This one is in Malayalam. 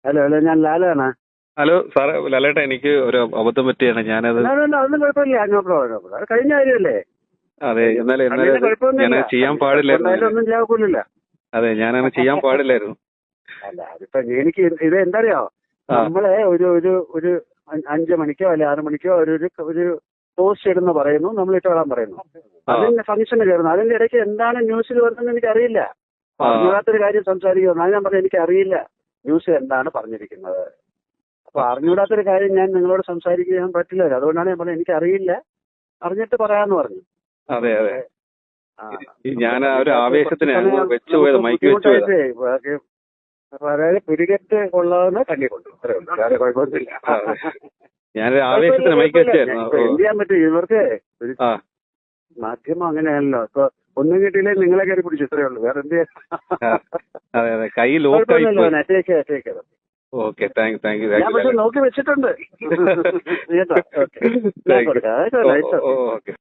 ഹലോ ഹലോ, ഞാൻ ലാലാണ്. ഹലോ സാറേ, ലാലേട്ടാ, എനിക്ക് ഒരു അബദ്ധം പറ്റിയാണ്. ഞാനത് അതൊന്നും കുഴപ്പമില്ല. No problem, no problem. അത് കഴിഞ്ഞ കാര്യമല്ലേ. അതെ, എന്നാലും അതിന് കുഴപ്പമൊന്നുമില്ല. ഞാനത് ചെയ്യാൻ പാടില്ലായിരുന്നു. ഒന്നും ചെയ്യാൻ. അതെ, ഞാനത് ചെയ്യാൻ പാടില്ലായിരുന്നു. അല്ല, അതിപ്പോ എനിക്ക് ഇത് എന്തറിയോ, നമ്മളെ ഒരു ഒരു ഒരു 5 മണിക്കോ അല്ലെ 6 മണിക്കോ ഒരു പോസ്റ്റ് ഇടുന്ന പറയുന്നു, നമ്മൾ ഇട്ടോളാൻ പറയുന്നു. അതിന്റെ ഫംഗ്ഷന് കയറുന്നു. അതിന്റെ ഇടയ്ക്ക് എന്താണ് ന്യൂസിൽ വരുന്നതെന്ന് എനിക്കറിയില്ല. അറിഞ്ഞൂടാത്തൊരു കാര്യം സംസാരിക്കുന്നു. അത് ഞാൻ പറഞ്ഞു, എനിക്കറിയില്ല ന്യൂസിൽ എന്താണ് പറഞ്ഞിരിക്കുന്നത്. അപ്പൊ അറിഞ്ഞൂടാത്തൊരു കാര്യം ഞാൻ നിങ്ങളോട് സംസാരിക്കാൻ പറ്റില്ല. അതുകൊണ്ടാണ് ഞാൻ പറഞ്ഞത് എനിക്കറിയില്ല, അറിഞ്ഞിട്ട് പറയാന്ന് പറഞ്ഞു. അതെ അതെ, ഞാൻ ആ ഒരു ആവേശത്തിന് വെച്ചുപോയത്, മൈക്ക് വെച്ചുപോയത്. അതായത് പുരികറ്റ് കൊള്ളാവുന്ന കണ്ണിക്കൊണ്ടു, വേറെ കുഴപ്പമൊന്നുമില്ല. ഞാനൊരു ആവേശത്തിന് മൈക്ക് വെച്ചായിരുന്നു. എന്ത് ചെയ്യാൻ പറ്റും, ഇവർക്ക് മാധ്യമം അങ്ങനെയാണല്ലോ. ഇപ്പൊ ഒന്നും കിട്ടിയില്ലേ നിങ്ങളെ കയറി പിടിച്ചു, ഇത്രയേ ഉള്ളൂ. വേറെ എന്ത് അതെ അതെ, കൈ ലോക്കായി. Okay, thank you. ഞാൻ പക്ഷെ നോക്കി വെച്ചിട്ടുണ്ട്. ഓക്കെ.